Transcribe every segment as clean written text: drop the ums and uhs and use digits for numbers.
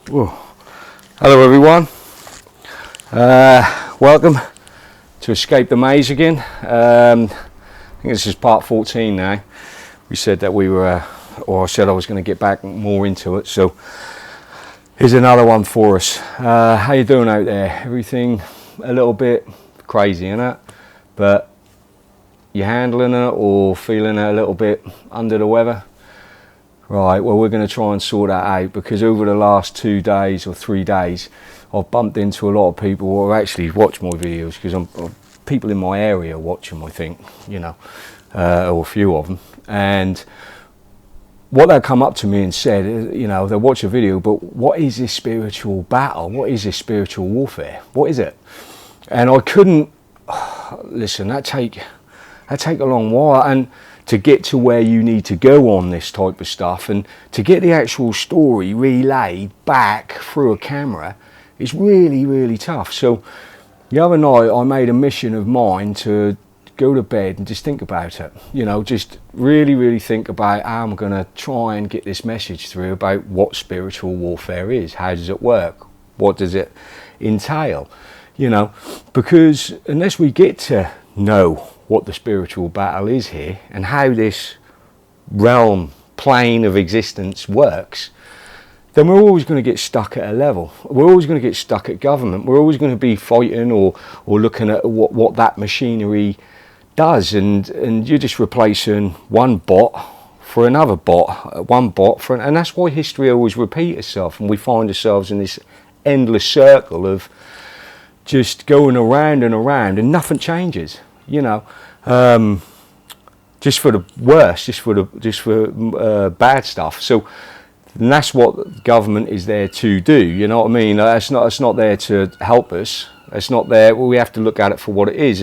Whoa. Hello everyone, welcome to Escape the Maze again. I think this is part 14 now. We said that we were, or I said I was going to get back more into it, so here's another one for us. How you doing out there? Everything a little bit crazy, innit? But you handling it or feeling a little bit under the weather? Right, well we're going to try and sort that out, because over the last 2 days or 3 days I've bumped into a lot of people who actually watch my videos, because people in my area watch them, I think, you know, or a few of them, and what they come up to me and said is, you know, they'll watch a video, but what is this spiritual battle? What is this spiritual warfare? What is it? And I couldn't, listen, that take a long while, and to get to where you need to go on this type of stuff, and to get the actual story relayed back through a camera is really, really tough. So the other night I made a mission of mine to go to bed and just think about it, you know, just really think about how I'm going to try and get this message through about what spiritual warfare is. How does it work? What does it entail? You know, because unless we get to know what the spiritual battle is here and how this realm, plane of existence works, then we're always going to get stuck at a level. We're always going to get stuck at government. We're always going to be fighting or looking at what that machinery does, and you're just replacing one bot for another bot, one bot for and that's why history always repeats itself, and we find ourselves in this endless circle of just going around and around, and nothing changes, you know, just for the worse, just for bad stuff. So, and that's what government is there to do, you know what I mean? It's not there to help us. It's not there. We have to look at it for what it is,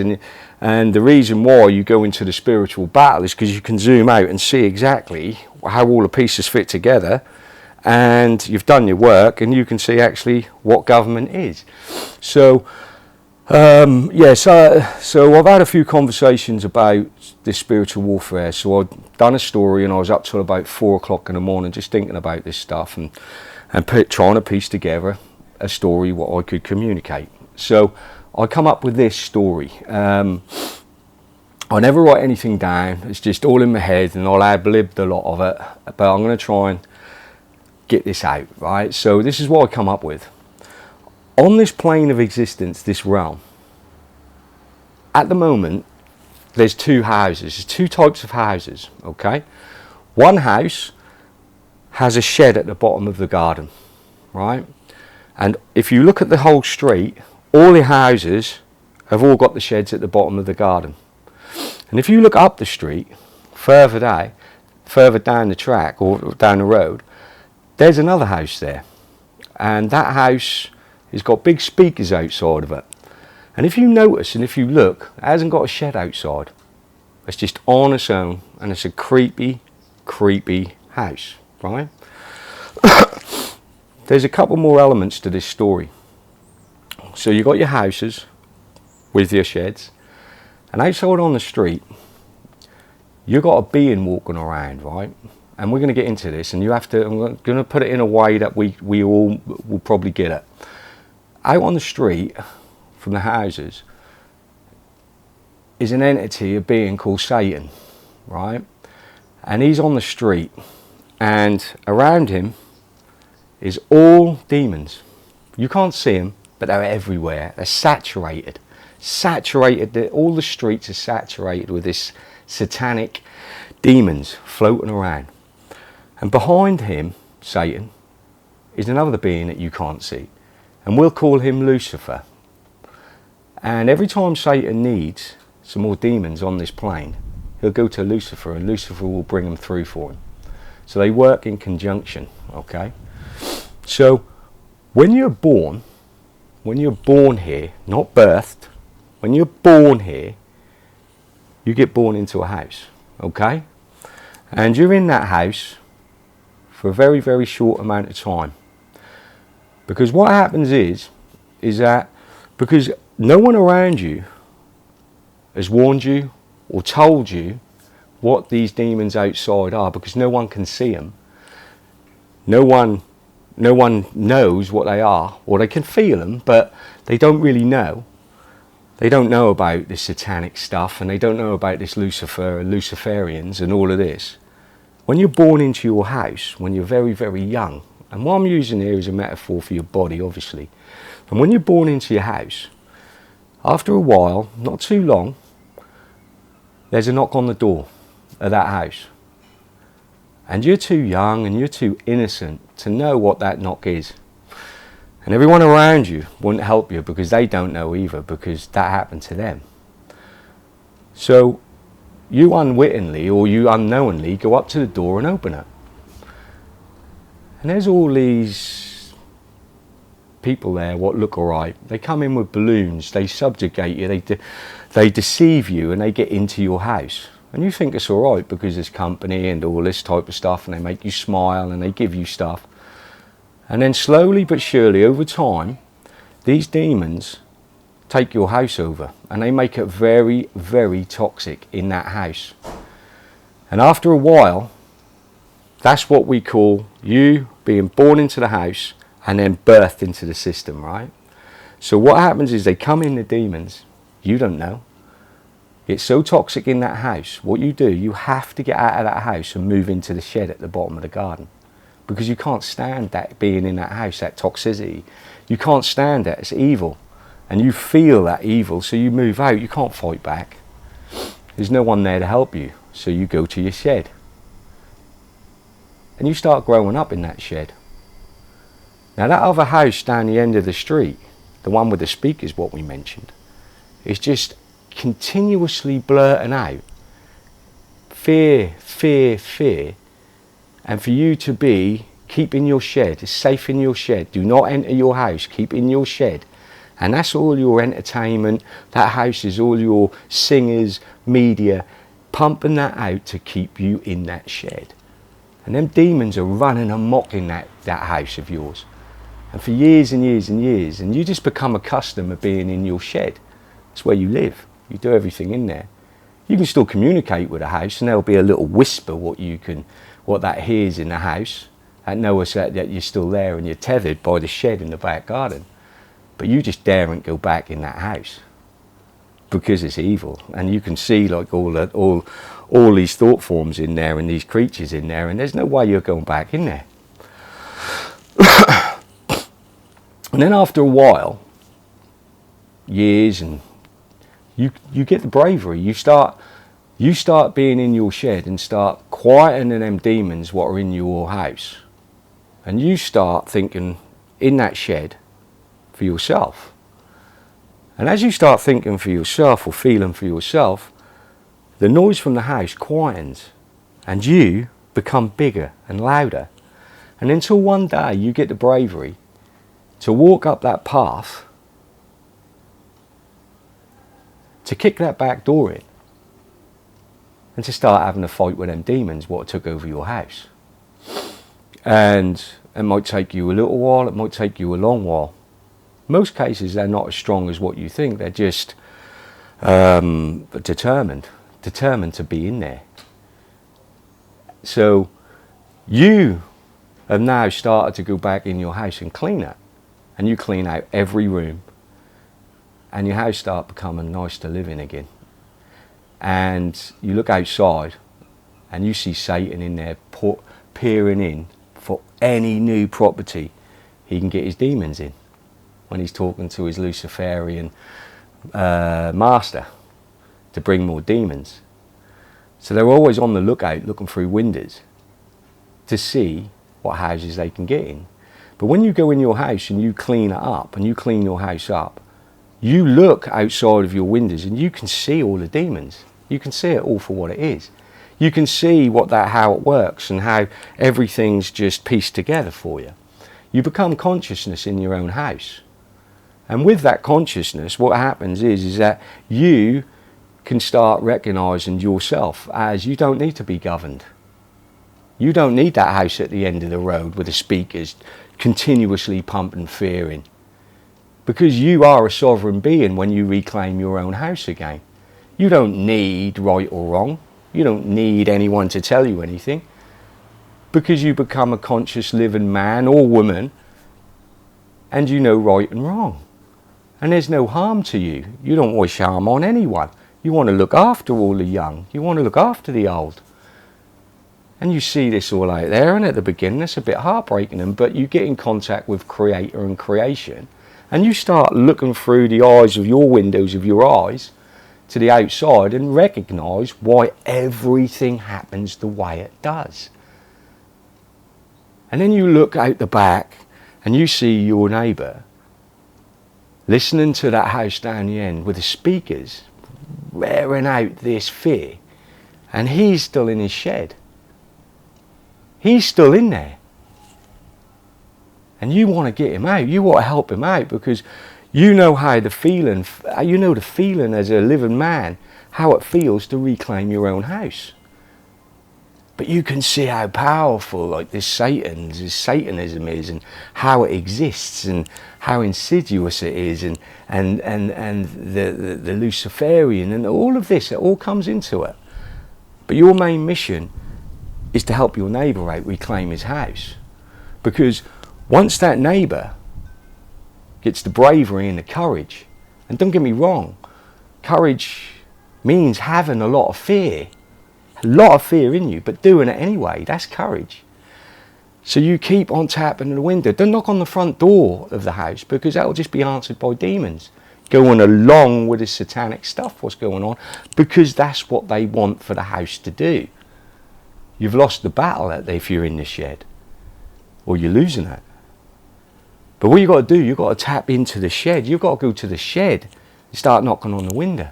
and the reason why you go into the spiritual battle is because you can zoom out and see exactly how all the pieces fit together, and you've done your work, and you can see actually what government is. So yeah, so I've had a few conversations about this spiritual warfare. So I've done a story, and I was up till about 4 o'clock in the morning just thinking about this stuff, and trying to piece together a story what I could communicate. So I come up with this story. I never write anything down, it's just all in my head, and I'll ad-lib a lot of it, but I'm going to try and get this out, right? So this is what I come up with. On this plane of existence, this realm, at the moment, there's two houses. There's two types of houses, okay? One house has a shed at the bottom of the garden, right? And if you look at the whole street, all the houses have all got the sheds at the bottom of the garden. And if you look up the street, further down the track or down the road, there's another house there. And that house has got big speakers outside of it. And if you notice and if you look, it hasn't got a shed outside. It's just on its own, and it's a creepy house, right? There's a couple more elements to this story. So you got your houses with your sheds, and outside on the street, you got a being walking around, right? And we're going to get into this, and I'm going to put it in a way that we all will probably get it. Out on the street from the houses is an entity, a being called Satan, right? And he's on the street, and around him is all demons. You can't see them, but they're everywhere. They're saturated. All the streets are saturated with this satanic demons floating around. And behind him, Satan, is another being that you can't see. And we'll call him Lucifer. And every time Satan needs some more demons on this plane, he'll go to Lucifer, and Lucifer will bring them through for him. So they work in conjunction, okay? So when you're born here, not birthed, when you're born here, you get born into a house, okay? And you're in that house for a very, very short amount of time. Because what happens is that because no one around you has warned you or told you what these demons outside are, because no one can see them, no one No one knows what they are, or they can feel them, but they don't really know. They don't know about this satanic stuff, and they don't know about this Lucifer and Luciferians and all of this. When you're born into your house, when you're very, very young, and what I'm using here is a metaphor for your body, obviously. And when you're born into your house, after a while, not too long, there's a knock on the door of that house. And you're too young and you're too innocent to know what that knock is. And everyone around you wouldn't help you because they don't know either, because that happened to them. So you unwittingly or you unknowingly go up to the door and open it. And there's all these people there what look alright. They come in with balloons, they subjugate you, they deceive you, and they get into your house. And you think it's alright because there's company and all this type of stuff, and they make you smile and they give you stuff. And then slowly but surely over time, these demons take your house over, and they make it very, very toxic in that house. And after a while, that's what we call you being born into the house and then birthed into the system, right? So what happens is they come in, the demons, you don't know. It's so toxic in that house. What you do, you have to get out of that house and move into the shed at the bottom of the garden. Because you can't stand that being in that house, that toxicity. You can't stand that, it's evil. And you feel that evil, so you move out, you can't fight back. There's no one there to help you, so you go to your shed. And you start growing up in that shed. Now that other house down the end of the street, the one with the speakers, what we mentioned, is just continuously blurting out fear, fear, fear. And for you to be, keep in your shed, safe in your shed. Do not enter your house, keep in your shed. And that's all your entertainment. That house is all your singers, media, pumping that out to keep you in that shed. And them demons are running amok in that house of yours. And for years and years and years. And you just become accustomed to being in your shed. It's where you live. You do everything in there. You can still communicate with the house, and there'll be a little whisper what that hears in the house, and knows that you're still there and you're tethered by the shed in the back garden. But you just daren't go back in that house because it's evil, and you can see like all these thought forms in there and these creatures in there, and there's no way you're going back in there. And then after a while, years, and you get the bravery. You start being in your shed and start quietening them demons what are in your house. And you start thinking in that shed for yourself. And as you start thinking for yourself or feeling for yourself, the noise from the house quietens and you become bigger and louder. And until one day you get the bravery to walk up that path, to kick that back door in, and to start having a fight with them demons what took over your house. And it might take you a little while, it might take you a long while. Most cases they're not as strong as what you think, they're just determined to be in there. So you have now started to go back in your house and clean it. And you clean out every room, and your house start becoming nice to live in again. And you look outside and you see Satan in there peering in for any new property he can get his demons in when he's talking to his Luciferian master to bring more demons. So they're always on the lookout, looking through windows to see what houses they can get in. But when you go in your house and you clean it up and you clean your house up, you look outside of your windows and you can see all the demons. You can see it all for what it is. You can see how it works and how everything's just pieced together for you. You become consciousness in your own house. And with that consciousness, what happens is that you can start recognizing yourself as you don't need to be governed. You don't need that house at the end of the road with the speakers continuously pumping fear in. Because you are a sovereign being when you reclaim your own house again. You don't need right or wrong. You don't need anyone to tell you anything. because you become a conscious living man or woman, and you know right and wrong. And there's no harm to you. You don't wish harm on anyone. You want to look after all the young. You want to look after the old. And you see this all out there, and at the beginning it's a bit heartbreaking, but you get in contact with Creator and creation, and you start looking through the eyes of your windows of your eyes to the outside and recognise why everything happens the way it does. And then you look out the back and you see your neighbour listening to that house down the end with the speakers wearing out this fear, and he's still in his shed. He's still in there. And you want to get him out. You want to help him out, because you know how the feeling, as a living man, how it feels to reclaim your own house. But you can see how powerful like this Satanism is, and how it exists, and how insidious it is, and the Luciferian, and all of this, it all comes into it. But your main mission is to help your neighbour out reclaim his house. Because once that neighbour gets the bravery and the courage, and don't get me wrong, courage means having a lot of fear in you, but doing it anyway, that's courage. So you keep on tapping the window. Don't knock on the front door of the house, because that will just be answered by demons going along with the satanic stuff, what's going on, because that's what they want for the house to do. You've lost the battle if you're in the shed, or you're losing it. But what you've got to do, you've got to tap into the shed. You've got to go to the shed and start knocking on the window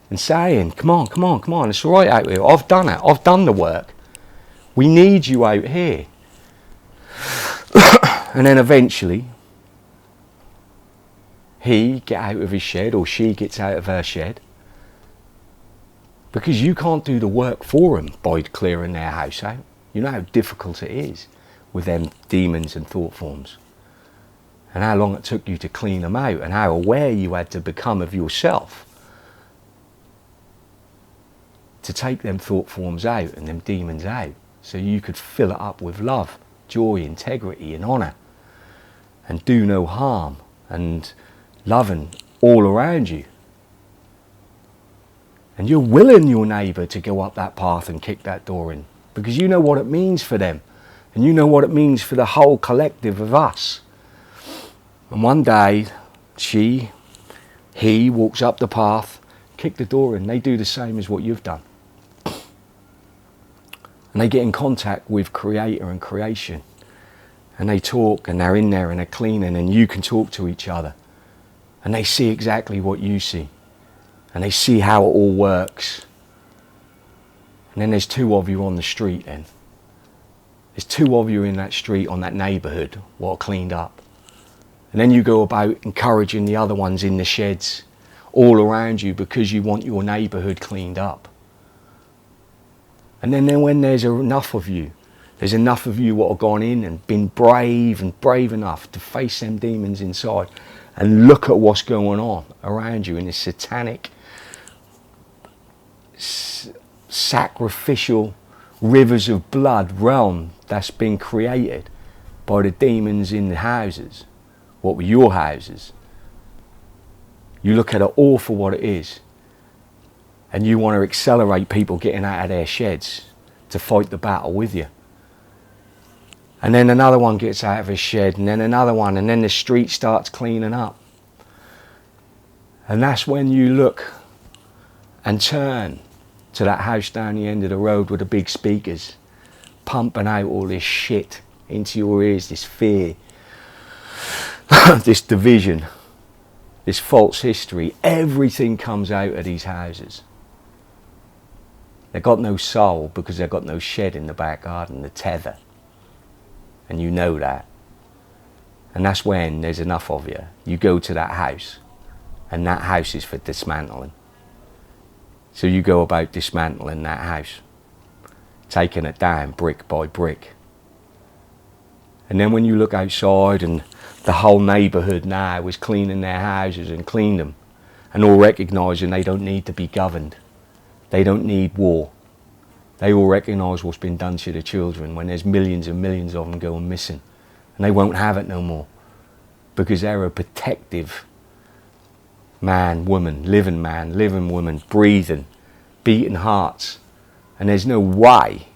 and saying, come on, it's all right out here. I've done it. I've done the work. We need you out here. And then eventually, he gets out of his shed, or she gets out of her shed, because you can't do the work for them by clearing their house out. You know how difficult it is with them demons and thought forms, and how long it took you to clean them out, and how aware you had to become of yourself to take them thought forms out and them demons out, so you could fill it up with love, joy, integrity and honour, and do no harm, and loving all around you. And you're willing your neighbour to go up that path and kick that door in, because you know what it means for them, and you know what it means for the whole collective of us. And one day, he walks up the path, kick the door in, they do the same as what you've done. And they get in contact with Creator and creation. And they talk, and they're in there, and they're cleaning, and you can talk to each other. And they see exactly what you see. And they see how it all works. And then there's two of you on the street then. There's two of you in that street, on that neighbourhood, what are cleaned up. And then you go about encouraging the other ones in the sheds all around you, because you want your neighbourhood cleaned up. And then when there's enough of you, there's enough of you what have gone in and been brave enough to face them demons inside and look at what's going on around you in this satanic, sacrificial rivers of blood realm that's been created by the demons in the houses. What were your houses? You look at it all for what it is, and you want to accelerate people getting out of their sheds to fight the battle with you. And then another one gets out of his shed, and then another one, and then the street starts cleaning up. And that's when you look and turn to that house down the end of the road with the big speakers, pumping out all this shit into your ears, this fear, this division, this false history. Everything comes out of these houses. They've got no soul, because they've got no shed in the back garden, the tether. And you know that. And that's when there's enough of you. You go to that house, and that house is for dismantling. So you go about dismantling that house, taking it down brick by brick. And then when you look outside, and the whole neighbourhood now is cleaning their houses and clean them, and all recognising they don't need to be governed. They don't need war. They all recognise what's been done to the children when there's millions and millions of them going missing. And they won't have it no more. Because they're a protective man, woman, living woman, breathing, beating hearts. And there's no way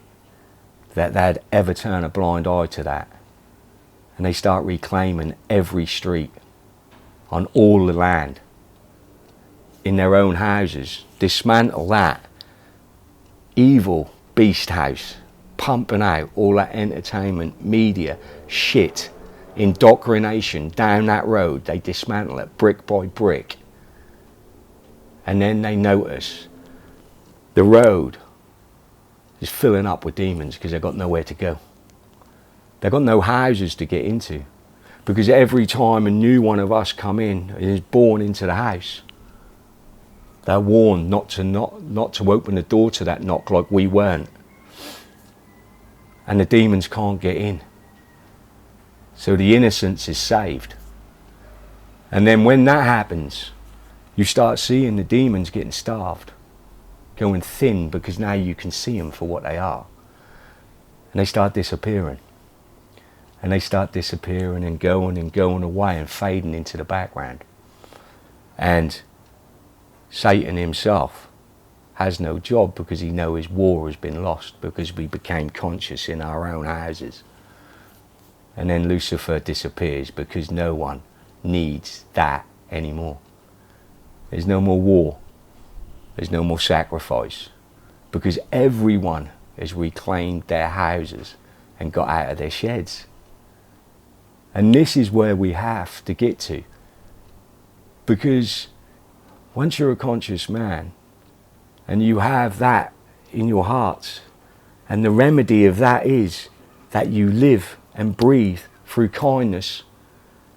that they'd ever turn a blind eye to that. And they start reclaiming every street on all the land in their own houses. Dismantle that evil beast house, pumping out all that entertainment, media, shit, indoctrination down that road. They dismantle it brick by brick. And then they notice the road is filling up with demons because they've got nowhere to go. They've got no houses to get into, because every time a new one of us come in and is born into the house, they're warned not to open the door to that knock like we weren't. And the demons can't get in. So the innocence is saved. And then when that happens, you start seeing the demons getting starved, going thin, because now you can see them for what they are. And they start disappearing. And they start disappearing and going away and fading into the background. And Satan himself has no job, because he knows his war has been lost, because we became conscious in our own houses. And then Lucifer disappears, because no one needs that anymore. There's no more war. There's no more sacrifice, because everyone has reclaimed their houses and got out of their sheds. And this is where we have to get to, because once you're a conscious man and you have that in your heart, and the remedy of that is that you live and breathe through kindness,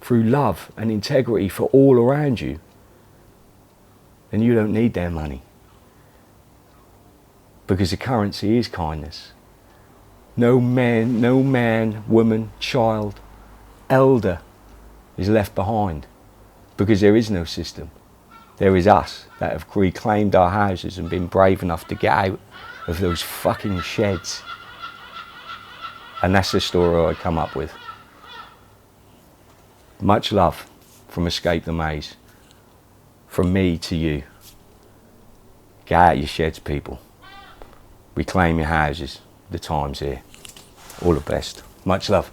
through love and integrity for all around you, then you don't need their money, because the currency is kindness. No man, woman, child, elder is left behind, because there is no system. There is us that have reclaimed our houses and been brave enough to get out of those fucking sheds. And that's the story I come up with. Much love from Escape the Maze. From me to you. Get out of your sheds, people. Reclaim your houses. The time's here. All the best. Much love.